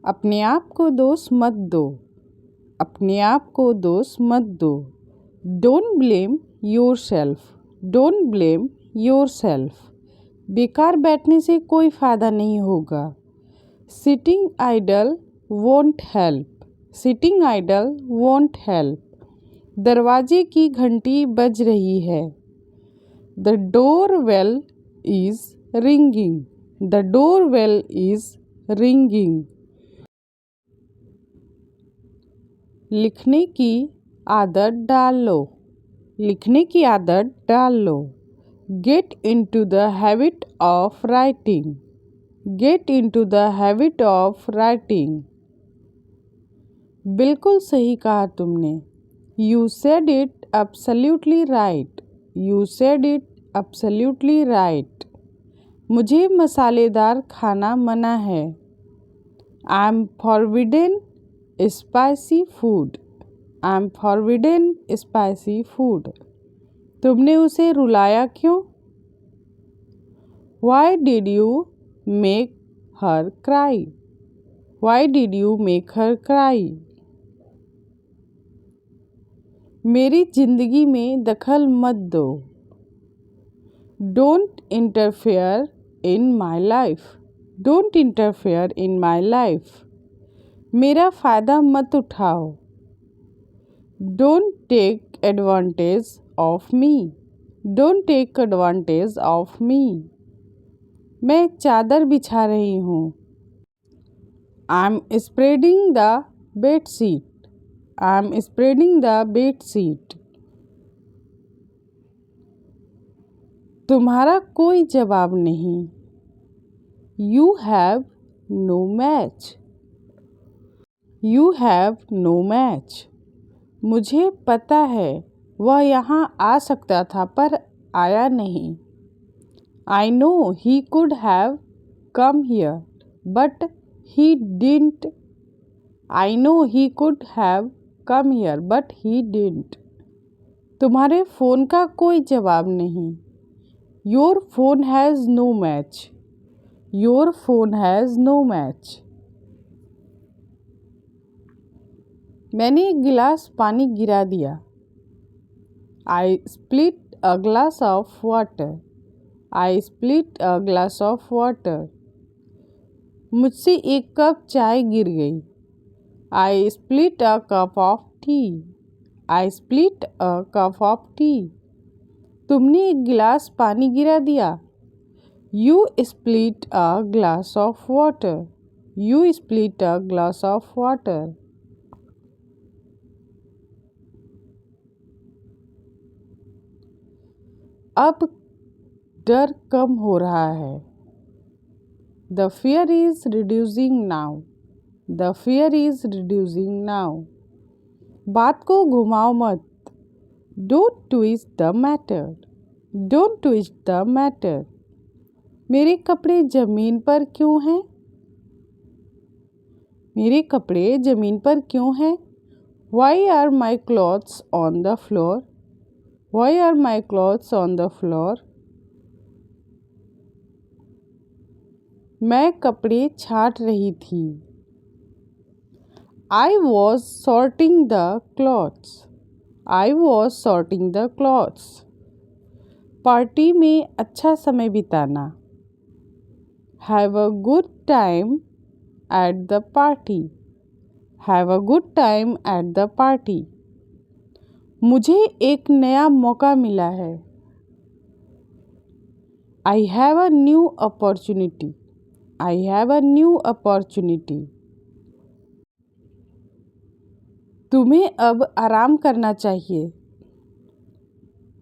अपने आप को दोष मत दो। अपने आप को दोष मत दो। Don't blame yourself. Don't blame yourself. बेकार बैठने से कोई फ़ायदा नहीं होगा। Sitting idle won't help. Sitting idle won't help. दरवाजे की घंटी बज रही है। The door bell is ringing. The door bell is ringing. लिखने की आदत डाल लो। लिखने की आदत डाल लो। Get into the habit of writing. Get into the habit of writing. बिल्कुल सही कहा तुमने। You said it absolutely right. You said it absolutely right. मुझे मसालेदार खाना मना है। I am forbidden spicy food. I am forbidden spicy food. तुमने उसे रुलाया क्यों? Why did you make her cry? Why did you make her cry? मेरी जिंदगी में दखल मत दो। Don't interfere in my life. Don't interfere in my life. मेरा फ़ायदा मत उठाओ। Don't take advantage of me. Don't take advantage of मी। मैं चादर बिछा रही हूँ। I am spreading the bed sheet. I am spreading the bed sheet. तुम्हारा कोई जवाब नहीं। You have no match. You have no match. मुझे पता है वह यहाँ आ सकता था पर आया नहीं। I know he could have come here but he didn't. I know he could have come here but he didn't. तुम्हारे फ़ोन का कोई जवाब नहीं। Your phone has no match. Your phone has no match. मैंने एक गिलास पानी गिरा दिया। I split a glass of water. I split a glass of water. मुझसे एक कप चाय गिर गई। I split a cup of T. I split a cup of T. तुमने एक गिलास पानी गिरा दिया। You split a glass of water. You split a glass of water. अब डर कम हो रहा है। The fear is reducing now. The fear is reducing now. बात को घुमाओ मत। Don't twist the matter. Don't twist the matter. मेरे कपड़े ज़मीन पर क्यों हैं? मेरे कपड़े ज़मीन पर क्यों हैं? Why are my clothes on the floor? Why are my clothes on the floor? मैं कपड़े छाँट रही थी। I was sorting the clothes. I was sorting the clothes. Party में अच्छा समय बिताना। Have a good time at the party. Have a good time at the party. मुझे एक नया मौका मिला है। I have a new opportunity. I have a new opportunity. तुम्हें अब आराम करना चाहिए।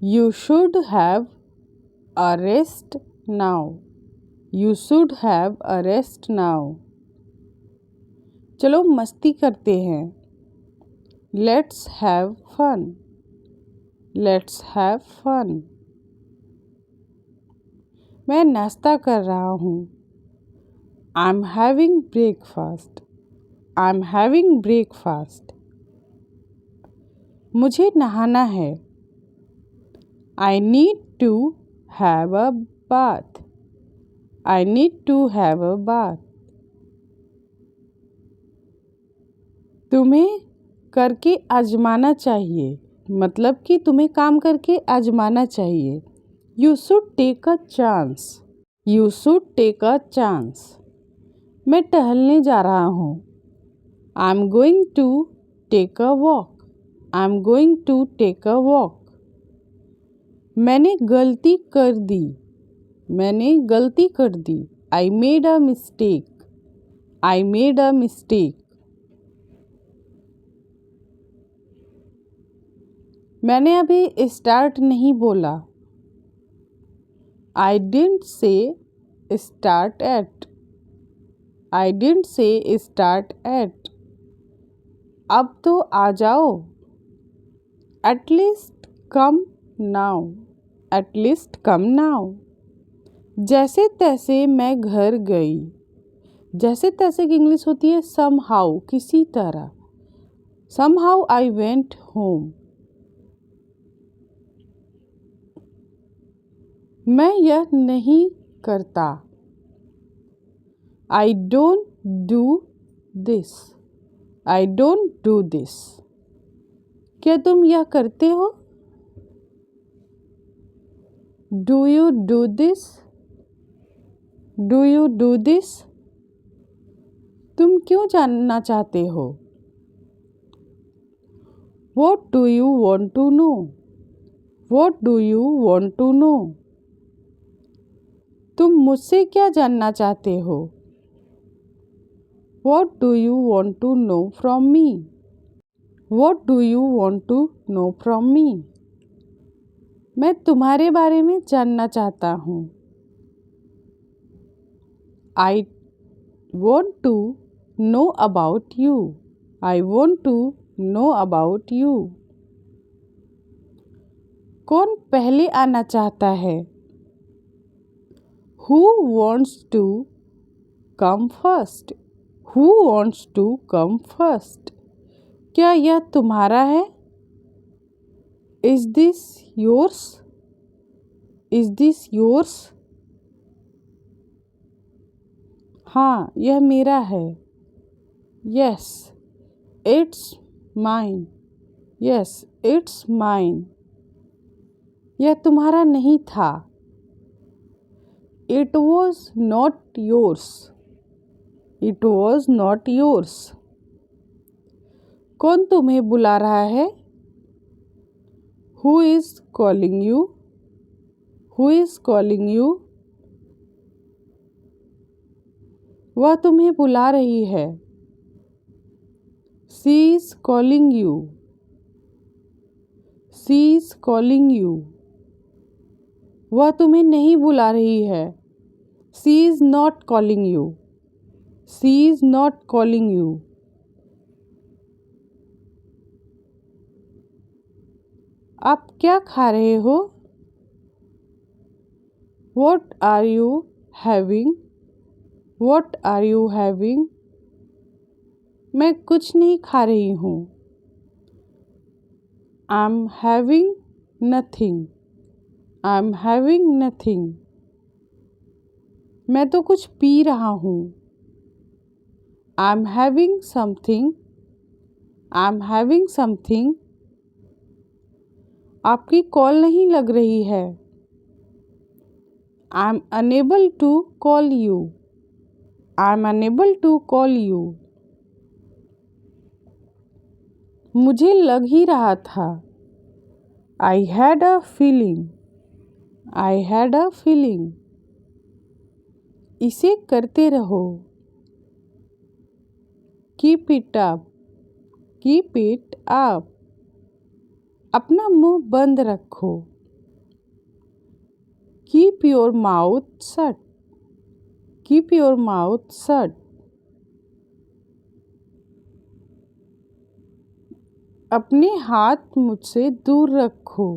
You should have a rest now. You should have a rest now. चलो मस्ती करते हैं। Let's have fun. Let's have fun. मैं नाश्ता कर रहा हूँ। I am having breakfast. I am having breakfast. मुझे नहाना है। I need to have a bath. I need to have a bath. तुम्हें करके आजमाना चाहिए, मतलब कि तुम्हें काम करके आजमाना चाहिए। You should take a chance. You should take a chance. मैं टहलने जा रहा हूँ। I am going to take a walk. I am going to take a walk. मैंने गलती कर दी। मैंने गलती कर दी। I made a mistake. I made a mistake. मैंने अभी स्टार्ट नहीं बोला। I didn't say start at. I didn't say start at. अब तो आ जाओ। At least come now. At least come now. जैसे तैसे मैं घर गई। जैसे तैसे की इंग्लिश होती है समहाउ, किसी तरह। Somehow I went home. मैं यह नहीं करता। I don't do this. I don't do this. क्या तुम यह करते हो? Do you do this? Do you do this? तुम क्यों जानना चाहते हो? What do you want to know? What do you want to know? तुम मुझसे क्या जानना चाहते हो? What do you want to know from me? What do you want to know from me? मैं तुम्हारे बारे में जानना चाहता हूँ। I want to know about you. I want to know about you. कौन पहले आना चाहता है? Who wants to come first? Who wants to come first? क्या यह तुम्हारा है? Is this yours? Is this yours? हाँ, यह मेरा है। Yes, it's mine. Yes, it's mine. यह तुम्हारा नहीं था। It was not yours. It was not yours. कौन तुम्हें बुला रहा है? Who is calling you? Who is calling you? वह तुम्हें बुला रही है। She is calling you. She is calling you. वह तुम्हें नहीं बुला रही है। She is not calling you. She is not calling you. आप क्या खा रहे हो? What are you having? What are you having? मैं कुछ नहीं खा रही हूँ। I'm having nothing. I'm having nothing. मैं तो कुछ पी रहा हूँ। I'm having something. I'm having something. आपकी कॉल नहीं लग रही है। I'm unable to call you. I'm unable to call you. मुझे लग ही रहा था। I had a feeling. I had a feeling. इसे करते रहो। Keep it up. Keep it up. अपना मुंह बंद रखो। Keep your mouth shut. Keep your mouth shut. अपने हाथ मुझसे दूर रखो।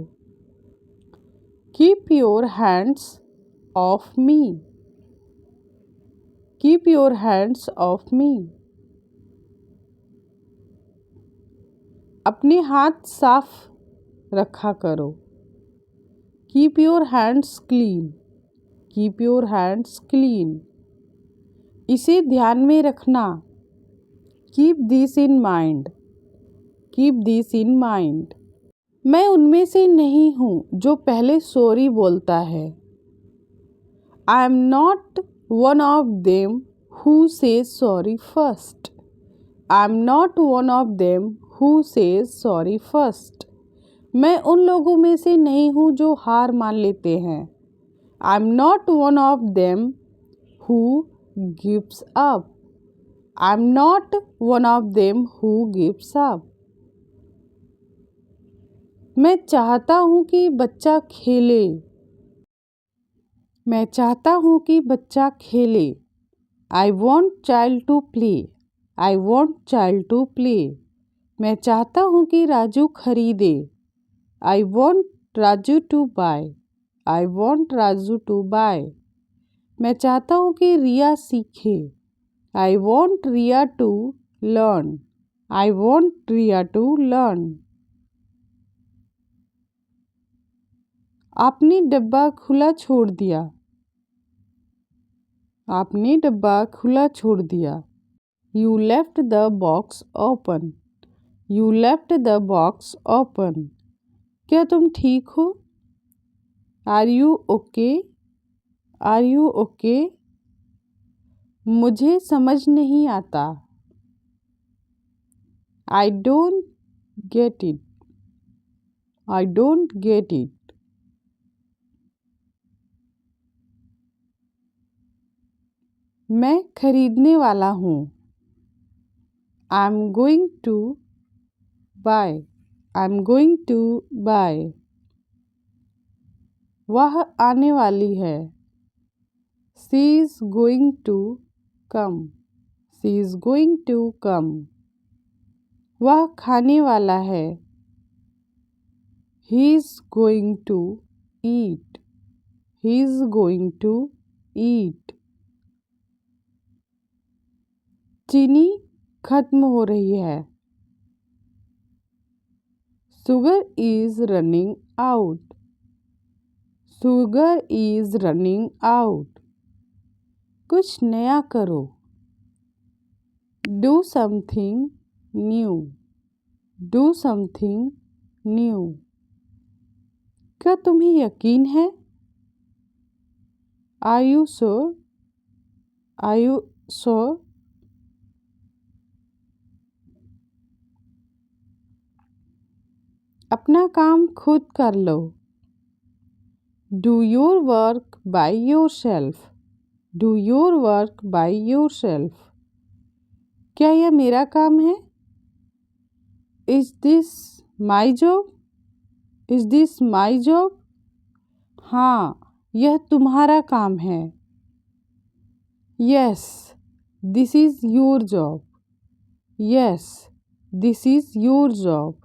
Keep your hands off me. Keep your hands off me. अपने हाथ साफ रखा करो। Keep your hands clean. Keep your hands clean. इसे ध्यान में रखना। Keep this in mind, keep this in mind. मैं उनमें से नहीं हूँ जो पहले सॉरी बोलता है। I am not one of them who says sorry first. I am not one of them who says sorry first. मैं उन लोगों में से नहीं हूँ जो हार मान लेते हैं। I am not one of them who gives up. I am not one of them who gives up. मैं चाहता हूँ कि बच्चा खेले। मैं चाहता हूँ कि बच्चा खेले। I want child to play. I want child to play. मैं चाहता हूँ कि राजू खरीदे। I want Raju to buy. I want Raju to buy. मैं चाहता हूँ कि रिया सीखे। I want Riya to learn. I want Riya to learn. आपने डब्बा खुला छोड़ दिया। आपने डब्बा खुला छोड़ दिया। You left the box open. You left the box open. क्या तुम ठीक हो? Are you okay? Are you okay? मुझे समझ नहीं आता। I don't get it. I don't get it. मैं खरीदने वाला हूँ। I am going to buy. I am going to buy. वह आने वाली है। She is going to come. She is going to come. वह खाने वाला है। He is going to eat. He is going to eat. चीनी खत्म हो रही है। Sugar is running out. Sugar is running out. कुछ नया करो। Do something new. Do something new. क्या तुम्हें यकीन है? Are you sure? Are you sure? अपना काम खुद कर लो। Do your work by yourself. Do your work by yourself. क्या यह मेरा काम है? Is this my job? Is this my job? हाँ, यह तुम्हारा काम है। Yes, this is your job. Yes, this is your job.